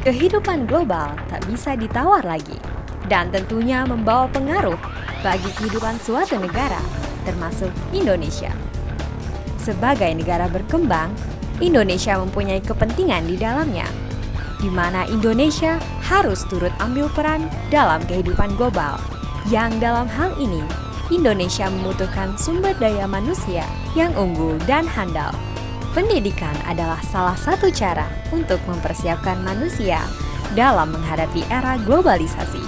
Kehidupan global tak bisa ditawar lagi dan tentunya membawa pengaruh bagi kehidupan suatu negara, termasuk Indonesia. Sebagai negara berkembang, Indonesia mempunyai kepentingan di dalamnya, di mana Indonesia harus turut ambil peran dalam kehidupan global, yang dalam hal ini Indonesia membutuhkan sumber daya manusia yang unggul dan handal. Pendidikan adalah salah satu cara untuk mempersiapkan manusia dalam menghadapi era globalisasi.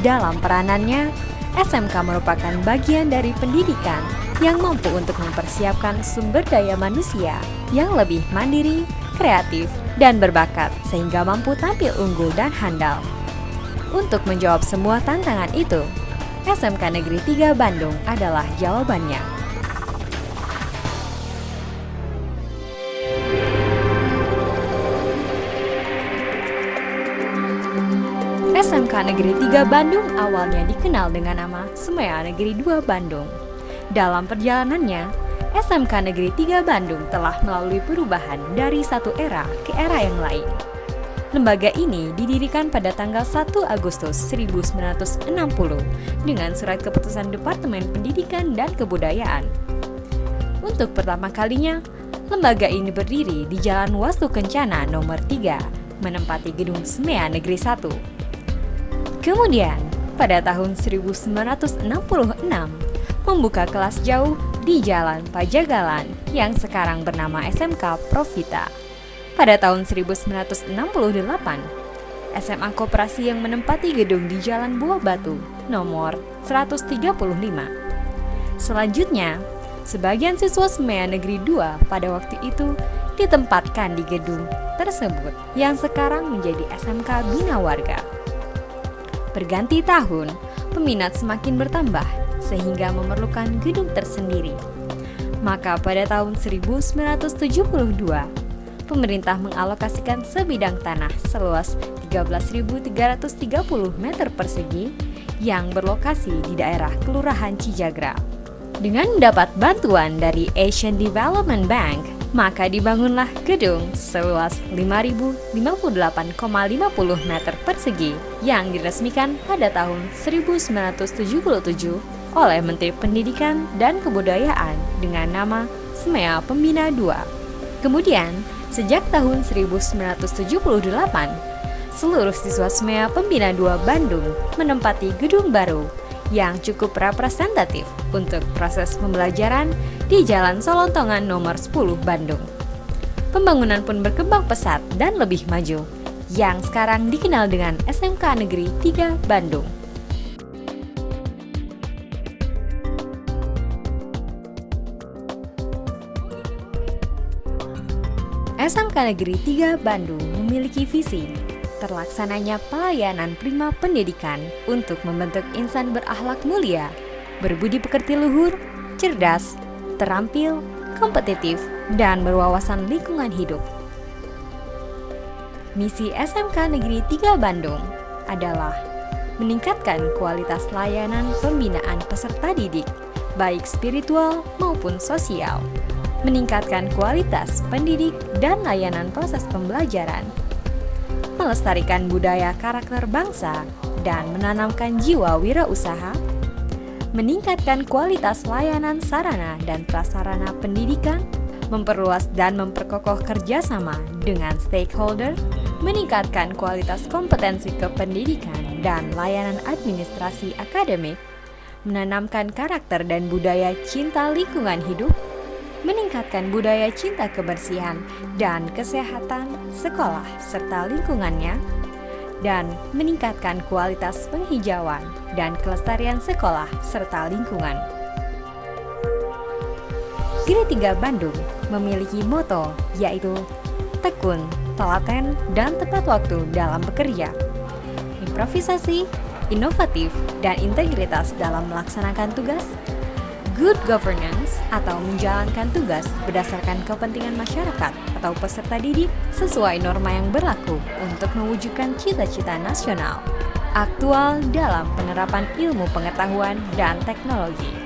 Dalam peranannya, SMK merupakan bagian dari pendidikan yang mampu untuk mempersiapkan sumber daya manusia yang lebih mandiri, kreatif, dan berbakat sehingga mampu tampil unggul dan handal. Untuk menjawab semua tantangan itu, SMK Negeri 3 Bandung adalah jawabannya. SMK Negeri 3 Bandung awalnya dikenal dengan nama SMEA Negeri 2 Bandung. Dalam perjalanannya, SMK Negeri 3 Bandung telah melalui perubahan dari satu era ke era yang lain. Lembaga ini didirikan pada tanggal 1 Agustus 1960 dengan surat keputusan Departemen Pendidikan dan Kebudayaan. Untuk pertama kalinya, lembaga ini berdiri di Jalan Wastu Kencana nomor 3, menempati gedung SMEA Negeri 1. Kemudian, pada tahun 1966, membuka kelas jauh di Jalan Pajagalan yang sekarang bernama SMK Profita. Pada tahun 1968, SMA Koperasi yang menempati gedung di Jalan Buah Batu nomor 135. Selanjutnya, sebagian siswa SMEA Negeri 2 pada waktu itu ditempatkan di gedung tersebut yang sekarang menjadi SMK Bina Warga. Berganti tahun, peminat semakin bertambah sehingga memerlukan gedung tersendiri. Maka pada tahun 1972, pemerintah mengalokasikan sebidang tanah seluas 13.330 meter persegi yang berlokasi di daerah Kelurahan Cijagra. Dengan mendapat bantuan dari Asian Development Bank, maka dibangunlah gedung seluas 5.058,50 meter persegi yang diresmikan pada tahun 1977 oleh Menteri Pendidikan dan Kebudayaan dengan nama SMEA Pembina II. Kemudian, sejak tahun 1978, seluruh siswa SMEA Pembina II Bandung menempati gedung baru yang cukup representatif untuk proses pembelajaran di Jalan Solontongan nomor 10 Bandung. Pembangunan pun berkembang pesat dan lebih maju, yang sekarang dikenal dengan SMK Negeri 3 Bandung. SMK Negeri 3 Bandung memiliki visi terlaksananya pelayanan prima pendidikan untuk membentuk insan berakhlak mulia, berbudi pekerti luhur, cerdas, terampil, kompetitif, dan berwawasan lingkungan hidup. Misi SMK Negeri 3 Bandung adalah meningkatkan kualitas layanan pembinaan peserta didik, baik spiritual maupun sosial, meningkatkan kualitas pendidik dan layanan proses pembelajaran, melestarikan budaya karakter bangsa dan menanamkan jiwa wirausaha, meningkatkan kualitas layanan sarana dan prasarana pendidikan, memperluas dan memperkokoh kerjasama dengan stakeholder, meningkatkan kualitas kompetensi kependidikan dan layanan administrasi akademik, menanamkan karakter dan budaya cinta lingkungan hidup, meningkatkan budaya cinta kebersihan dan kesehatan sekolah serta lingkungannya, dan meningkatkan kualitas penghijauan dan kelestarian sekolah serta lingkungan. Negeri 3 Bandung memiliki moto yaitu tekun, telaten, dan tepat waktu dalam bekerja, improvisasi, inovatif, dan integritas dalam melaksanakan tugas, good governance atau menjalankan tugas berdasarkan kepentingan masyarakat atau peserta didik sesuai norma yang berlaku untuk mewujudkan cita-cita nasional, aktual dalam penerapan ilmu pengetahuan dan teknologi.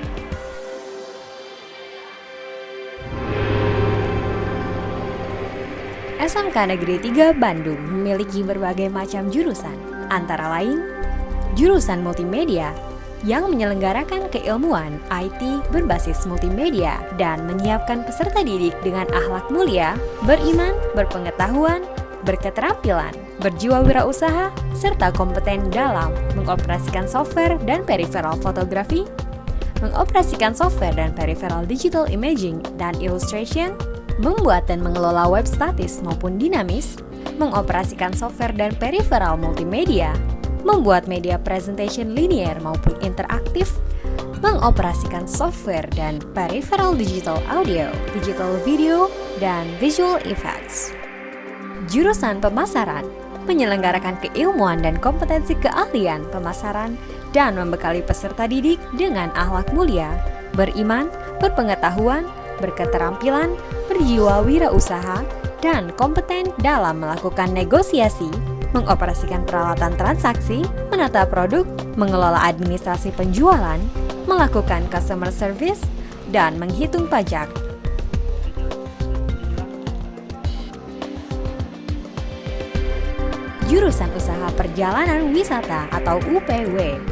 SMK Negeri 3 Bandung memiliki berbagai macam jurusan, antara lain jurusan multimedia yang menyelenggarakan keilmuan IT berbasis multimedia dan menyiapkan peserta didik dengan akhlak mulia, beriman, berpengetahuan, berketerampilan, berjiwa wirausaha, serta kompeten dalam mengoperasikan software dan periferal fotografi, mengoperasikan software dan periferal digital imaging dan illustration, membuat dan mengelola web statis maupun dinamis, mengoperasikan software dan periferal multimedia, membuat media presentation linear maupun interaktif, mengoperasikan software dan periferal digital audio, digital video, dan visual effects. Jurusan pemasaran menyelenggarakan keilmuan dan kompetensi keahlian pemasaran dan membekali peserta didik dengan akhlak mulia, beriman, berpengetahuan, berketerampilan, berjiwa wirausaha, dan kompeten dalam melakukan negosiasi, mengoperasikan peralatan transaksi, menata produk, mengelola administrasi penjualan, melakukan customer service, dan menghitung pajak. Jurusan Usaha Perjalanan Wisata atau UPW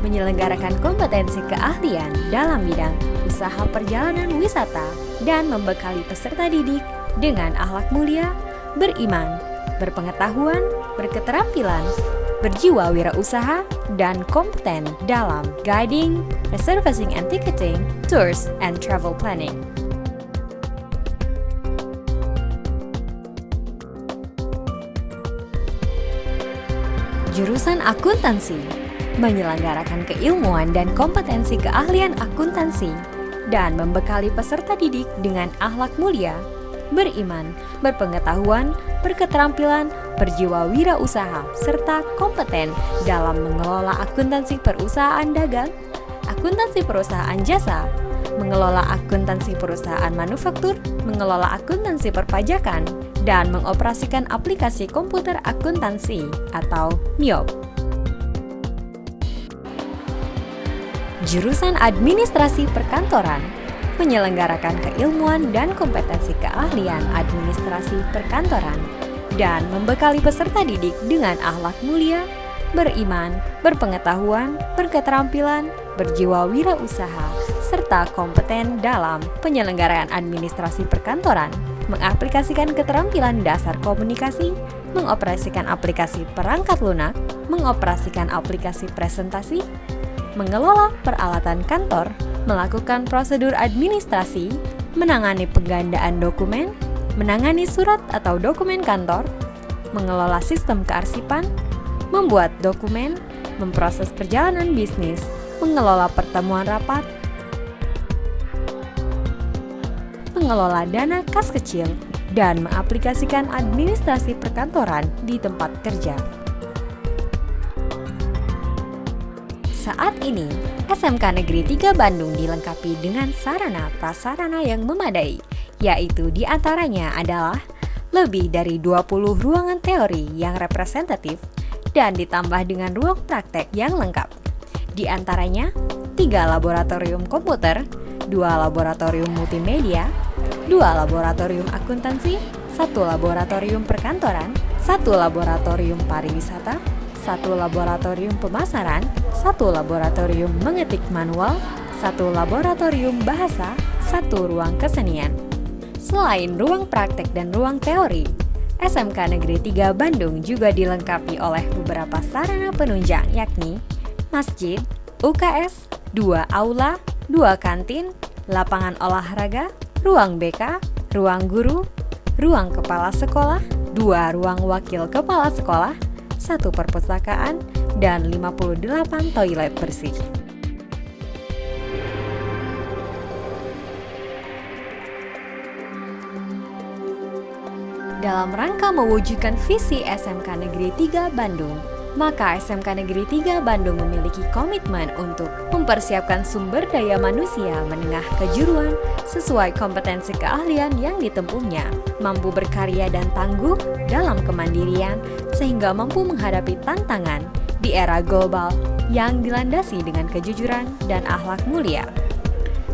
menyelenggarakan kompetensi keahlian dalam bidang usaha perjalanan wisata dan membekali peserta didik dengan akhlak mulia, beriman, berpengetahuan, berketerampilan, berjiwa wirausaha, dan kompeten dalam guiding, reserving and ticketing, tours, and travel planning. Jurusan Akuntansi menyelenggarakan keilmuan dan kompetensi keahlian akuntansi dan membekali peserta didik dengan akhlak mulia, beriman, berpengetahuan, berketerampilan, berjiwa wirausaha, serta kompeten dalam mengelola akuntansi perusahaan dagang, akuntansi perusahaan jasa, mengelola akuntansi perusahaan manufaktur, mengelola akuntansi perpajakan, dan mengoperasikan aplikasi komputer akuntansi atau MIOP. Jurusan Administrasi Perkantoran menyelenggarakan keilmuan dan kompetensi keahlian administrasi perkantoran dan membekali peserta didik dengan akhlak mulia, beriman, berpengetahuan, berketerampilan, berjiwa wirausaha, serta kompeten dalam penyelenggaraan administrasi perkantoran, mengaplikasikan keterampilan dasar komunikasi, mengoperasikan aplikasi perangkat lunak, mengoperasikan aplikasi presentasi, mengelola peralatan kantor, melakukan prosedur administrasi, menangani penggandaan dokumen, menangani surat atau dokumen kantor, mengelola sistem kearsipan, membuat dokumen, memproses perjalanan bisnis, mengelola pertemuan rapat, mengelola dana kas kecil, dan mengaplikasikan administrasi perkantoran di tempat kerja. Saat ini, SMK Negeri 3 Bandung dilengkapi dengan sarana-prasarana yang memadai, yaitu diantaranya adalah lebih dari 20 ruangan teori yang representatif dan ditambah dengan ruang praktek yang lengkap. Di antaranya, 3 laboratorium komputer, 2 laboratorium multimedia, 2 laboratorium akuntansi, 1 laboratorium perkantoran, 1 laboratorium pariwisata, 1 laboratorium pemasaran, 1 laboratorium mengetik manual, 1 laboratorium bahasa, 1 ruang kesenian. Selain ruang praktek dan ruang teori, SMK Negeri 3 Bandung juga dilengkapi oleh beberapa sarana penunjang yakni masjid, UKS, 2 aula, 2 kantin, lapangan olahraga, ruang BK, ruang guru, ruang kepala sekolah, 2 ruang wakil kepala sekolah, 1 perpustakaan, dan 58 toilet bersih. Dalam rangka mewujudkan visi SMK Negeri 3 Bandung, maka SMK Negeri 3 Bandung memiliki komitmen untuk mempersiapkan sumber daya manusia menengah kejuruan sesuai kompetensi keahlian yang ditempuhnya, mampu berkarya dan tangguh dalam kemandirian sehingga mampu menghadapi tantangan di era global yang dilandasi dengan kejujuran dan akhlak mulia.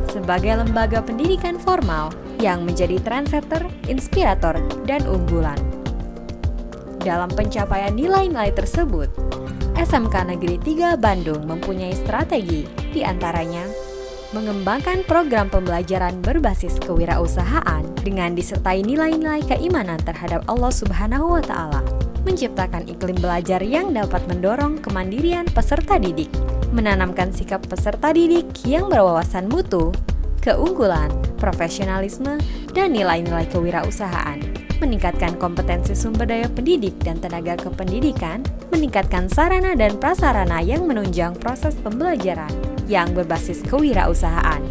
Sebagai lembaga pendidikan formal, yang menjadi trendsetter, inspirator, dan unggulan. Dalam pencapaian nilai-nilai tersebut, SMK Negeri 3 Bandung mempunyai strategi, di antaranya mengembangkan program pembelajaran berbasis kewirausahaan dengan disertai nilai-nilai keimanan terhadap Allah Subhanahu wa Ta'ala, menciptakan iklim belajar yang dapat mendorong kemandirian peserta didik, menanamkan sikap peserta didik yang berwawasan mutu, keunggulan, profesionalisme, dan nilai-nilai kewirausahaan, meningkatkan kompetensi sumber daya pendidik dan tenaga kependidikan, meningkatkan sarana dan prasarana yang menunjang proses pembelajaran yang berbasis kewirausahaan.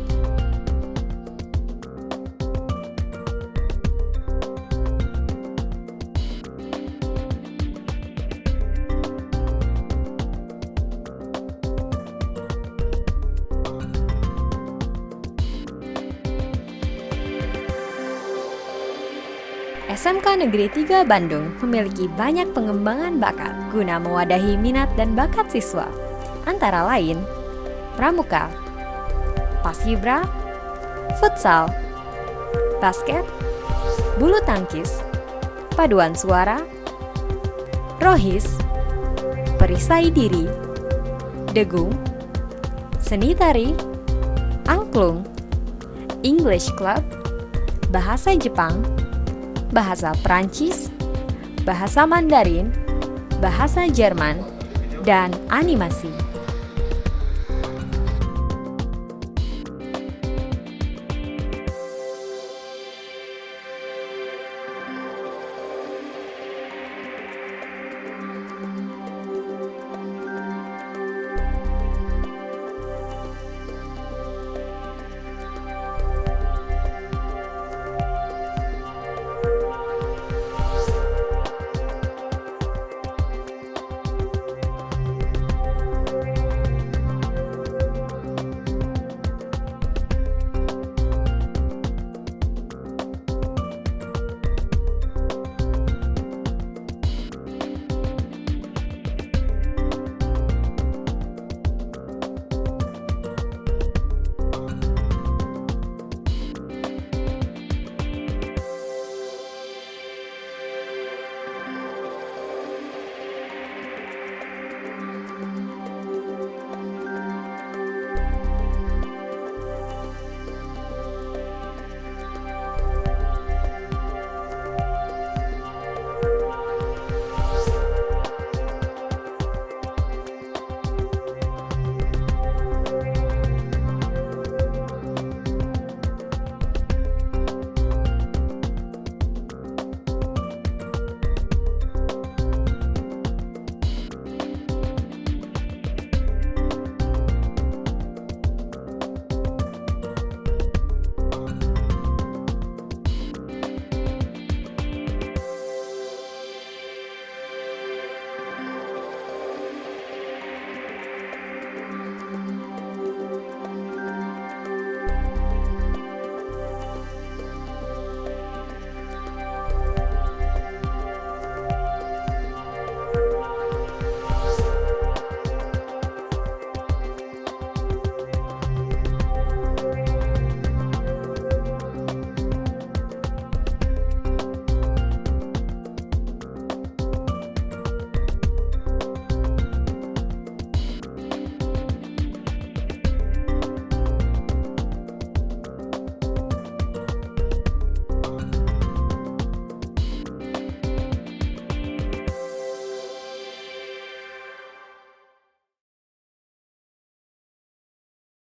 SMK Negeri 3 Bandung memiliki banyak pengembangan bakat guna mewadahi minat dan bakat siswa, antara lain pramuka, paskibra, futsal, basket, bulu tangkis, paduan suara, rohis, perisai diri, degung, seni tari, angklung, English Club, bahasa Jepang, bahasa Perancis, bahasa Mandarin, bahasa Jerman, dan animasi.